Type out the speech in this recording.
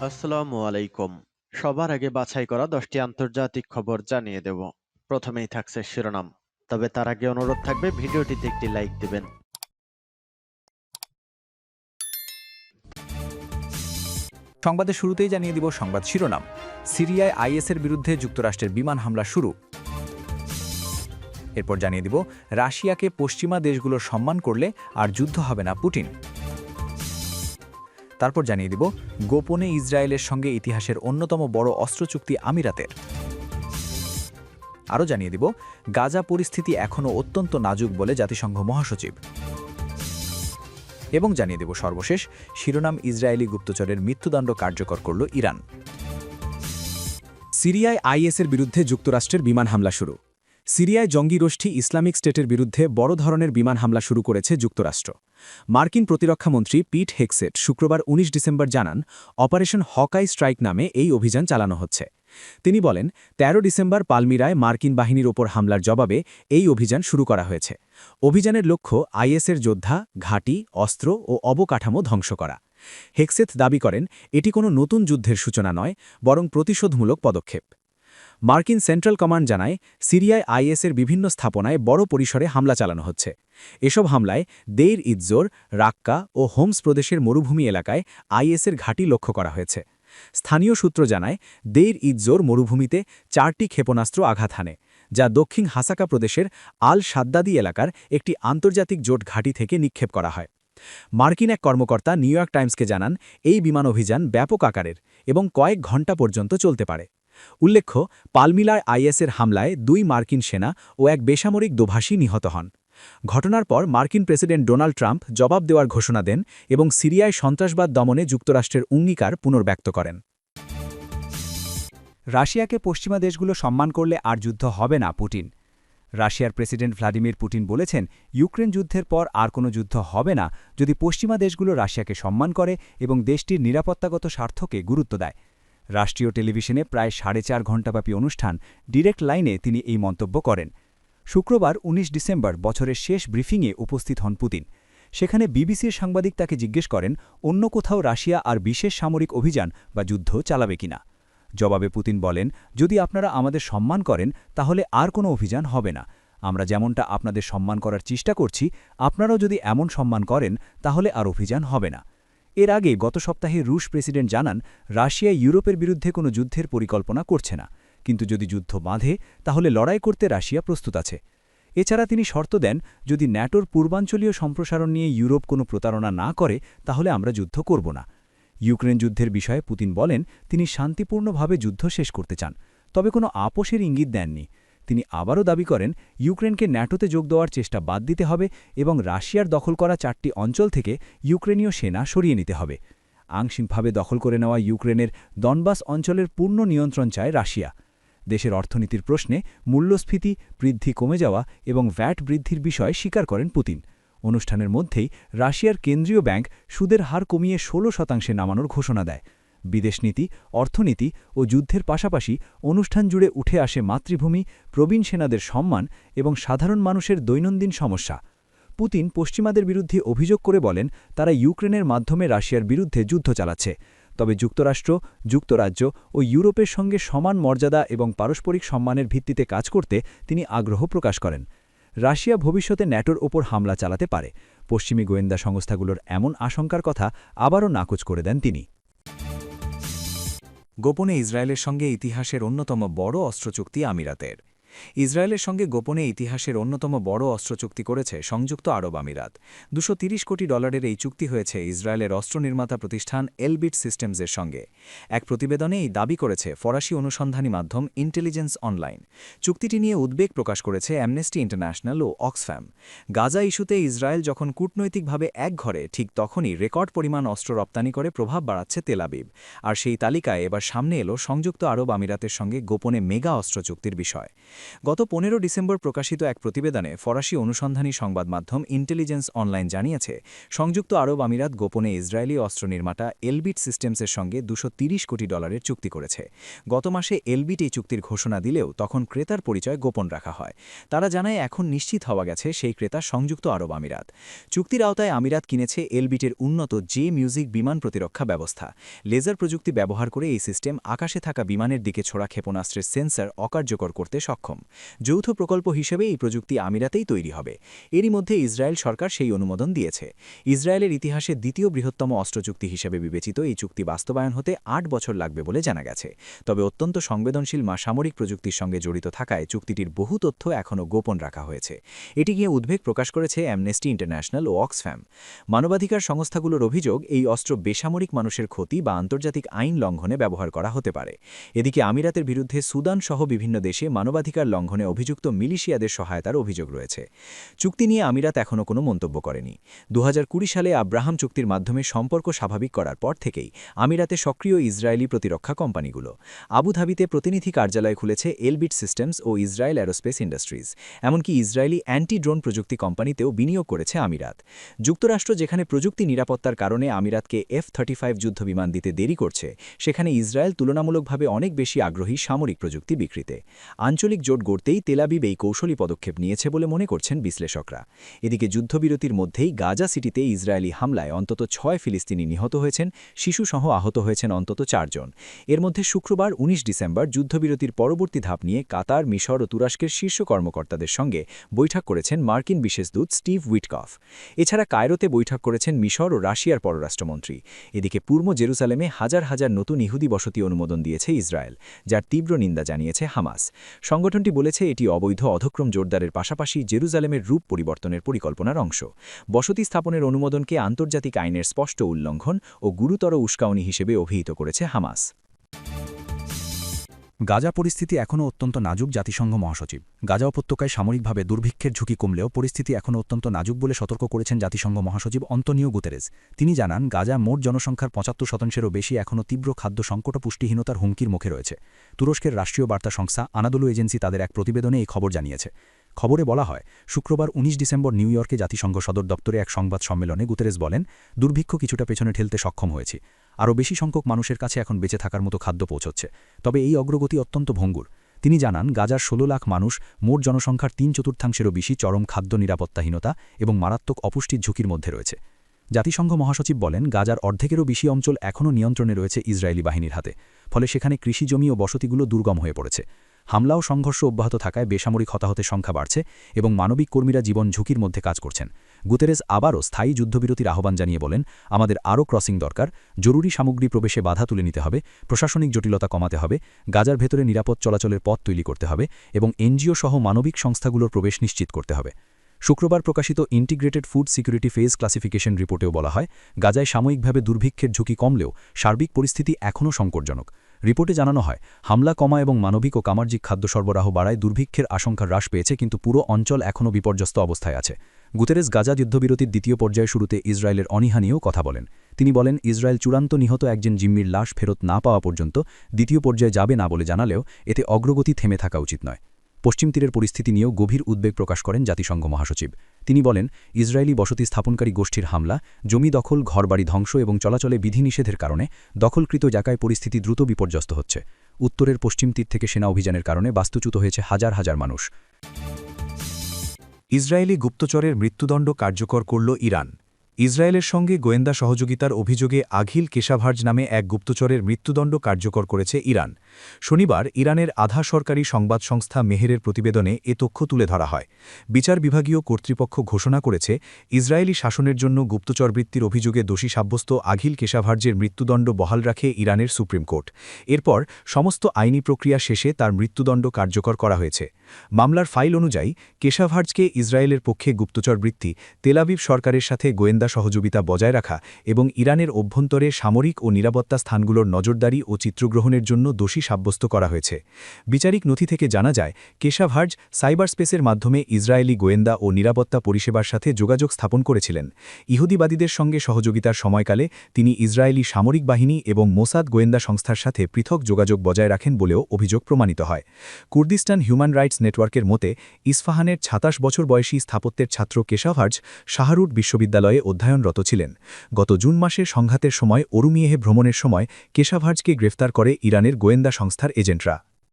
আসসালামু আলাইকুম। সবার আগে বাছাই করা 10টি আন্তর্জাতিক খবর জানিয়ে দেব। প্রথমেই থাকছে শিরোনাম। তবে তার আগে অনুরোধ থাকবে ভিডিওটিতে একটি লাইক দিবেন। সংবাদের শুরুতেই জানিয়ে দিব সংবাদ শিরোনাম। সিরিয়ায় আইএসের বিরুদ্ধে যুক্তরাষ্ট্রের বিমান হামলা শুরু। এরপর জানিয়ে দিব রাশিয়াকে পশ্চিমা দেশগুলোর সম্মান করলে আর যুদ্ধ হবে না পুতিন। তারপর জানিয়ে দিব গোপনে ইসরায়েলের সঙ্গে ইতিহাসের অন্যতম বড় অস্ত্র চুক্তি আমিরাতের। আরও জানিয়ে দিব গাজা পরিস্থিতি এখনও অত্যন্ত নাজুক বলে জাতিসংঘ মহাসচিব। এবং জানিয়ে দেব সর্বশেষ শিরোনাম, ইসরায়েলি গুপ্তচরের মৃত্যুদণ্ড কার্যকর করল ইরান। সিরিয়ায় আইএসের বিরুদ্ধে যুক্তরাষ্ট্রের বিমান হামলা শুরু। সিরিয়ায় জঙ্গি গোষ্ঠী ইসলামিক স্টেটের বিরুদ্ধে বড় ধরনের বিমান হামলা শুরু করেছে যুক্তরাষ্ট্র। মার্কিন প্রতিরক্ষামন্ত্রী পিট হেগসেট শুক্রবার ১৯ ডিসেম্বর জানান, অপারেশন হকাই স্ট্রাইক নামে এই অভিযান চালানো হচ্ছে। তিনি বলেন, ১৩ ডিসেম্বর পালমিরায় মার্কিন বাহিনীর ওপর হামলার জবাবে এই অভিযান শুরু করা হয়েছে। অভিযানের লক্ষ্য আইএসের যোদ্ধা, ঘাঁটি, অস্ত্র ও অবকাঠামো ধ্বংস করা। হেগসেট দাবি করেন, এটি কোনো নতুন যুদ্ধের সূচনা নয়, বরং প্রতিশোধমূলক পদক্ষেপ। মার্কিন সেন্ট্রাল কমান্ড জানায়, সিরিয়ায় আইএসের বিভিন্ন স্থাপনায় বড় পরিসরে হামলা চালানো হচ্ছে। এসব হামলায় দেইর ইজ্জোর, রাক্কা ও হোমস প্রদেশের মরুভূমি এলাকায় আইএসের ঘাঁটি লক্ষ্য করা হয়েছে। স্থানীয় সূত্র জানায়, দেইর ইজ্জোর মরুভূমিতে 4টি ক্ষেপণাস্ত্র আঘাত হানে, যা দক্ষিণ হাসাকা প্রদেশের আল সাদ্দাদি এলাকার একটি আন্তর্জাতিক জোট ঘাঁটি থেকে নিক্ষেপ করা হয়। মার্কিন এক কর্মকর্তা নিউ ইয়র্ক টাইমসকে জানান, এই বিমান অভিযান ব্যাপক আকারের এবং কয়েক ঘণ্টা পর্যন্ত চলতে পারে। উল্লেখ্য, পালমিলায় আইএসের হামলায় 2 মার্কিন সেনা ও এক বেসামরিক দোভাষী নিহত হন। ঘটনার পর মার্কিন প্রেসিডেন্ট ডোনাল্ড ট্রাম্প জবাব দেওয়ার ঘোষণা দেন এবং সিরিয়ায় সন্ত্রাসবাদ দমনে যুক্তরাষ্ট্রের অঙ্গীকার পুনর্ব্যক্ত করেন। রাশিয়াকে পশ্চিমা দেশগুলো সম্মান করলে আর যুদ্ধ হবে না পুতিন। রাশিয়ার প্রেসিডেন্ট ভ্লাদিমির পুতিন বলেছেন, ইউক্রেন যুদ্ধের পর আর কোনো যুদ্ধ হবে না যদি পশ্চিমা দেশগুলো রাশিয়াকে সম্মান করে এবং দেশটির নিরাপত্তাগত স্বার্থকে গুরুত্ব দেয়। রাষ্ট্রীয় টেলিভিশনে প্রায় 4.5 ঘণ্টাব্যাপী অনুষ্ঠান ডিরেক্ট লাইনে তিনি এই মন্তব্য করেন। শুক্রবার ১৯ ডিসেম্বর বছরের শেষ ব্রিফিংয়ে উপস্থিত হন পুতিন। সেখানে বিবিসির সাংবাদিক তাকে জিজ্ঞেস করেন, অন্য কোথাও রাশিয়া আর বিশেষ সামরিক অভিযান বা যুদ্ধ চালাবে কিনা। জবাবে পুতিন বলেন, যদি আপনারা আমাদের সম্মান করেন তাহলে আর কোনো অভিযান হবে না। আমরা যেমনটা আপনাদের সম্মান করার চেষ্টা করছি, আপনারাও যদি এমন সম্মান করেন তাহলে আর অভিযান হবে না। এর আগে গত সপ্তাহে রুশ প্রেসিডেন্ট জানান, রাশিয়া ইউরোপের বিরুদ্ধে কোনো যুদ্ধের পরিকল্পনা করছে না, কিন্তু যদি যুদ্ধ বাঁধে তাহলে লড়াই করতে রাশিয়া প্রস্তুত আছে। এছাড়া তিনি শর্ত দেন, যদি ন্যাটোর পূর্বাঞ্চলীয় সম্প্রসারণ নিয়ে ইউরোপ কোনো প্রতারণা না করে তাহলে আমরা যুদ্ধ করব না। ইউক্রেন যুদ্ধের বিষয়ে পুতিন বলেন, তিনি শান্তিপূর্ণভাবে যুদ্ধ শেষ করতে চান, তবে কোনো আপোষের ইঙ্গিত দেননি। তিনি আবারও দাবি করেন, ইউক্রেনকে ন্যাটোতে যোগ দেওয়ার চেষ্টা বাদ দিতে হবে এবং রাশিয়ার দখল করা 4টি অঞ্চল থেকে ইউক্রেনীয় সেনা সরিয়ে নিতে হবে। আংশিকভাবে দখল করে নেওয়া ইউক্রেনের দনবাস অঞ্চলের পূর্ণ নিয়ন্ত্রণ চায় রাশিয়া। দেশের অর্থনীতির প্রশ্নে মূল্যস্ফীতি বৃদ্ধি কমে যাওয়া এবং ভ্যাট বৃদ্ধির বিষয় স্বীকার করেন পুতিন। অনুষ্ঠানের মধ্যেই রাশিয়ার কেন্দ্রীয় ব্যাংক সুদের হার কমিয়ে 16% নামানোর ঘোষণা দেয়। বিদেশনীতি, অর্থনীতি ও যুদ্ধের পাশাপাশি অনুষ্ঠান জুড়ে উঠে আসে মাতৃভূমি, প্রবীণ সেনাদের সম্মান এবং সাধারণ মানুষের দৈনন্দিন সমস্যা। পুতিন পশ্চিমাদের বিরুদ্ধে অভিযোগ করে বলেন, তারা ইউক্রেনের মাধ্যমে রাশিয়ার বিরুদ্ধে যুদ্ধ চালাচ্ছে। তবে যুক্তরাষ্ট্র, যুক্তরাজ্য ও ইউরোপের সঙ্গে সমান মর্যাদা এবং পারস্পরিক সম্মানের ভিত্তিতে কাজ করতে তিনি আগ্রহ প্রকাশ করেন। রাশিয়া ভবিষ্যতে ন্যাটোর ওপর হামলা চালাতে পারে, পশ্চিমী গোয়েন্দা সংস্থাগুলোর এমন আশঙ্কার কথা আবারও নাকচ করে দেন তিনি। গোপনে ইসরায়েলের সঙ্গে ইতিহাসের অন্যতম বড় অস্ত্র চুক্তি আমিরাতের। ইসরায়েলের সঙ্গে গোপনে ইতিহাসের অন্যতম বড় অস্ত্র চুক্তি করেছে সংযুক্ত আরব আমিরাত। $230 কোটি এই চুক্তি হয়েছে ইসরায়েলের অস্ত্র নির্মাতা প্রতিষ্ঠান এলবিট সিস্টেমসের সঙ্গে। এক প্রতিবেদনে এই দাবি করেছে ফরাসি অনুসন্ধানী মাধ্যম ইন্টেলিজেন্স অনলাইন। চুক্তিটি নিয়ে উদ্বেগ প্রকাশ করেছে অ্যামনেস্টি ইন্টারন্যাশনাল ও অক্সফ্যাম। গাজা ইস্যুতে ইসরায়েল যখন কূটনৈতিকভাবে একঘরে, ঠিক তখনই রেকর্ড পরিমাণ অস্ত্র রপ্তানি করে প্রভাব বাড়াচ্ছে তেল আবিব। আর সেই তালিকায় এবার সামনে এলো সংযুক্ত আরব আমিরাতের সঙ্গে গোপনে মেগা অস্ত্র চুক্তির বিষয়। গত 15 ডিসেম্বর প্রকাশিত এক প্রতিবেদনে ফরাসি অনুসন্ধানী সংবাদ মাধ্যম ইন্টেলিজেন্স অনলাইন জানিয়েছে, সংযুক্ত আরব আমিরাত গোপনে ইসরায়েলি অস্ত্র নির্মাতা এলবিট সিস্টেমসের সঙ্গে $230 কোটি চুক্তি করেছে। গত মাসে এলবিট এই চুক্তির ঘোষণা দিলেও তখন ক্রেতার পরিচয় গোপন রাখা হয়। তারা জানায় এখন নিশ্চিত হওয়া গেছে সেই ক্রেতা সংযুক্ত আরব আমিরাত। চুক্তির আওতায় আমিরাত কিনেছে এলবিটের উন্নত মিউজিক বিমান প্রতিরক্ষা ব্যবস্থা। লেজার প্রযুক্তি ব্যবহার করে এই সিস্টেম আকাশে থাকা বিমানের দিকে ছোড়া ক্ষেপণাস্ত্রের সেন্সর অকার্যকর করতে সক্ষম। যৌথ প্রকল্প হিসেবে এই প্রযুক্তি আমিরাতেই তৈরি হবে। এরই মধ্যে ইসরায়েল সরকার সেই অনুমোদন দিয়েছে। ইসরায়েলের ইতিহাসে দ্বিতীয় বৃহত্তম অস্ত্র চুক্তি হিসেবে বিবেচিত এই চুক্তি বাস্তবায়ন হতে 8 বছর লাগবে বলে জানা গেছে। তবে অত্যন্ত সংবেদনশীল সামরিক প্রযুক্তির সঙ্গে জড়িত থাকায় চুক্তিটির বহু তথ্য এখনও গোপন রাখা হয়েছে। এটি নিয়ে উদ্বেগ প্রকাশ করেছে অ্যামনেস্টি ইন্টারন্যাশনাল ও অক্সফ্যাম। মানবাধিকার সংস্থাগুলোর অভিযোগ, এই অস্ত্র বেসামরিক মানুষের ক্ষতি বা আন্তর্জাতিক আইন লঙ্ঘনে ব্যবহার করা হতে পারে। এদিকে আমিরাতের বিরুদ্ধে সুদান সহ বিভিন্ন দেশে মানবাধিকার লঙ্ঘনে অভিযুক্ত মিলিশিয়াদের সহায়তার অভিযোগ রয়েছে। চুক্তি নিয়ে আমিরাত এখনও কোনো মন্তব্য করেনি। 2020 সালে আব্রাহাম চুক্তির মাধ্যমে সম্পর্ক স্বাভাবিক করার পর থেকেই আমিরাতে সক্রিয় ইসরায়েলি প্রতিরক্ষা কোম্পানিগুলো। আবুধাবিতে প্রতিনিধি কার্যালয় খুলেছে এলবিট সিস্টেমস ও ইসরায়েল অ্যারোস্পেস ইন্ডাস্ট্রিজ। এমনকি ইসরায়েলি অ্যান্টি ড্রোন প্রযুক্তি কোম্পানিতেও বিনিয়োগ করেছে আমিরাত। যুক্তরাষ্ট্র যেখানে প্রযুক্তি নিরাপত্তার কারণে আমিরাতকে F-35 যুদ্ধবিমান দিতে দেরি করছে, সেখানে ইসরায়েল তুলনামূলকভাবে অনেক বেশি আগ্রহী সামরিক প্রযুক্তি বিক্রিতে। আঞ্চলিক জোট গড়তেই তেল আবিব এই কৌশলী পদক্ষেপ নিয়েছে বলে মনে করছেন বিশ্লেষকরা। এদিকে যুদ্ধবিরতির মধ্যেই গাজা সিটিতে ইসরায়েলি হামলায় অন্তত 6 ফিলিস্তিনি নিহত হয়েছেন, শিশুসহ আহত হয়েছেন অন্তত 4 জন। এর মধ্যে শুক্রবার 19 ডিসেম্বর যুদ্ধবিরতির পরবর্তী ধাপ নিয়ে কাতার, মিশর ও তুরস্কের শীর্ষ কর্মকর্তাদের সঙ্গে বৈঠক করেছেন মার্কিন বিশেষ দূত স্টিভ উইটকফ। এছাড়া কায়রোতে বৈঠক করেছেন মিশর ও রাশিয়ার পররাষ্ট্রমন্ত্রী। এদিকে পূর্ব জেরুসালেমে হাজার হাজার নতুন ইহুদি বসতি অনুমোদন দিয়েছে ইসরায়েল, যার তীব্র নিন্দা জানিয়েছে হামাস। সংগঠনটি বলেছে এটি অবৈধ অধক্রম জোরদারের পাশাপাশি জেরুজালেমের রূপ পরিবর্তনের পরিকল্পনার অংশ। বসতি স্থাপনের অনুমোদনকে আন্তর্জাতিক আইনের স্পষ্ট উল্লঙ্ঘন ও গুরুতর উস্কানি হিসেবে অভিহিত করেছে হামাস। গাজা পরিস্থিতি এখনও অত্যন্ত নাজুক। জাতিসংঘ মহাসচিব, গাজা উপত্যকায় সামরিকভাবে দুর্ভিক্ষের ঝুঁকি কমলেও পরিস্থিতি এখনও অত্যন্ত নাজুক বলে সতর্ক করেছেন জাতিসংঘ মহাসচিব অন্তোনিও গুতেরেস। তিনি জানান, গাজা মোট জনসংখ্যার 75%-এরও বেশি এখনও তীব্র খাদ্য সংকট ও পুষ্টিহীনতার হুমকির মুখে রয়েছে। তুরস্কের রাষ্ট্রীয় বার্তা সংস্থা আনাদোলু এজেন্সি তাদের এক প্রতিবেদনে এই খবর জানিয়েছে। খবরে বলা হয়, শুক্রবার 19 ডিসেম্বর নিউ ইয়র্কে জাতিসংঘ সদর দপ্তরে এক সংবাদ সম্মেলনে গুতেরেস বলেন, দুর্ভিক্ষ কিছুটা পেছনে ঠেলতে সক্ষম হয়েছি। আরও বেশি সংখ্যক মানুষের কাছে এখন বেঁচে থাকার মতো খাদ্য পৌঁছচ্ছে। তবে এই অগ্রগতি অত্যন্ত ভঙ্গুর। তিনি জানান, গাজার 16 লাখ মানুষ, মোট জনসংখ্যার 3/4-এরও বেশি চরম খাদ্য নিরাপত্তাহীনতা এবং মারাত্মক অপুষ্টির ঝুঁকির মধ্যে রয়েছে। জাতিসংঘ মহাসচিব বলেন, গাজার অর্ধেকেরও বেশি অঞ্চল এখনও নিয়ন্ত্রণে রয়েছে ইসরায়েলি বাহিনীর হাতে। ফলে সেখানে কৃষিজমি ও বসতিগুলো দুর্গম হয়ে পড়েছে। হামলা ও সংঘর্ষ অব্যাহত থাকায় বেসামরিক হতাহতের সংখ্যা বাড়ছে এবং মানবিক কর্মীরা জীবন ঝুঁকির মধ্যে কাজ করছেন। গুতেরেস আবারও স্থায়ী যুদ্ধবিরতির আহ্বান জানিয়ে বলেন, আমাদের আরও ক্রসিং দরকার, জরুরি সামগ্রী প্রবেশে বাধা তুলে নিতে হবে, প্রশাসনিক জটিলতা কমাতে হবে, গাজার ভেতরে নিরাপদ চলাচলের পথ তৈরি করতে হবে এবং এনজিও সহ মানবিক সংস্থাগুলোর প্রবেশ নিশ্চিত করতে হবে। শুক্রবার প্রকাশিত integrated food security phase classification রিপোর্টেও বলা হয়, গাজায় সাময়িকভাবে দুর্ভিক্ষের ঝুঁকি কমলেও সার্বিক পরিস্থিতি এখনও সংকটজনক। রিপোর্টে জানানো হয়, হামলা কমা এবং মানবিক ও কামার্জিক খাদ্য সরবরাহ বাড়ায় দুর্ভিক্ষের আশঙ্কা হ্রাস পেয়েছে, কিন্তু পুরো অঞ্চল এখনও বিপর্যস্ত অবস্থায় আছে। গুতেরেস গাজা যুদ্ধবিরতির দ্বিতীয় পর্যায়ে শুরুতে ইসরায়েলের অনীহা নিয়েও কথা বলেন। তিনি বলেন, ইসরায়েল চূড়ান্ত নিহত একজন জিম্মির লাশ ফেরত না পাওয়া পর্যন্ত দ্বিতীয় পর্যায়ে যাবে না বলে জানালেও এতে অগ্রগতি থেমে থাকা উচিত নয়। পশ্চিম তীরের পরিস্থিতি নিয়েও গভীর উদ্বেগ প্রকাশ করেন জাতিসংঘ মহাসচিব। তিনি বলেন, ইসরায়েলি বসতি স্থাপনকারী গোষ্ঠীর হামলা, জমি দখল, ঘরবাড়ি ধ্বংস এবং চলাচলে বিধিনিষেধের কারণে দখলকৃত জায়গায় পরিস্থিতি দ্রুত বিপর্যস্ত হচ্ছে। উত্তরের পশ্চিম তীর থেকে সেনা অভিযানের কারণে বাস্তুচ্যুত হয়েছে হাজার হাজার মানুষ। ইসরায়েলি গুপ্তচরের মৃত্যুদণ্ড কার্যকর করল ইরান। ইসরায়েলের সঙ্গে গোয়েন্দা সহযোগিতার অভিযোগে আঘিল কেশাভার্জ নামে এক গুপ্তচরের মৃত্যুদণ্ড কার্যকর করেছে ইরান। শনিবার ইরানের আধা সরকারি সংবাদ সংস্থা মেহেরের প্রতিবেদনে এ তথ্য তুলে ধরা হয়। বিচার বিভাগীয় কর্তৃপক্ষ ঘোষণা করেছে, ইসরায়েলি শাসনের জন্য গুপ্তচর বৃত্তির অভিযোগে দোষী সাব্যস্ত আঘিল কেশাভার্জের মৃত্যুদণ্ড বহাল রাখে ইরানের সুপ্রিম কোর্ট। এরপর সমস্ত আইনি প্রক্রিয়া শেষে তার মৃত্যুদণ্ড কার্যকর করা হয়েছে। মামলার ফাইল অনুযায়ী কেশাভার্জকে ইসরায়েলের পক্ষে গুপ্তচর বৃত্তি, তেল আবিব সরকারের সাথে গোয়েন্দা গোয়েন্দা সহযোগিতা বজায় রাখা এবং ইরানের অভ্যন্তরে সামরিক ও নিরাপত্তা স্থানগুলোর নজরদারি ও চিত্রগ্রহণের জন্য দোষী সাব্যস্ত করা হয়েছে। বিচারিক নথি থেকে জানা যায় কেশাভার্জ সাইবার স্পেসের মাধ্যমে ইসরায়েলি গোয়েন্দা ও নিরাপত্তা পরিষেবার সাথে যোগাযোগ স্থাপন করেছিলেন। ইহুদিবাদীদের সঙ্গে সহযোগিতার সময়কালে তিনি ইসরায়েলি সামরিক বাহিনী এবং মোসাদ গোয়েন্দা সংস্থার সাথে পৃথক যোগাযোগ বজায় রাখেন বলেও অভিযোগ প্রমাণিত হয়। কুর্দিস্তান হিউম্যান রাইটস নেটওয়ার্কের মতে ইস্পাহানের ২৬ বছর বয়সী স্থাপত্যের ছাত্র কেশাভার্জ শাহরুট বিশ্ববিদ্যালয়ে অধ্যয়নরত ছিলেন। গত জুন মাসে সংঘাতের সময় অরুমিয়েহে ভ্রমণের সময় কেশাভার্জকে গ্রেফতার করে ইরানের গোয়েন্দা সংস্থার এজেন্টরা।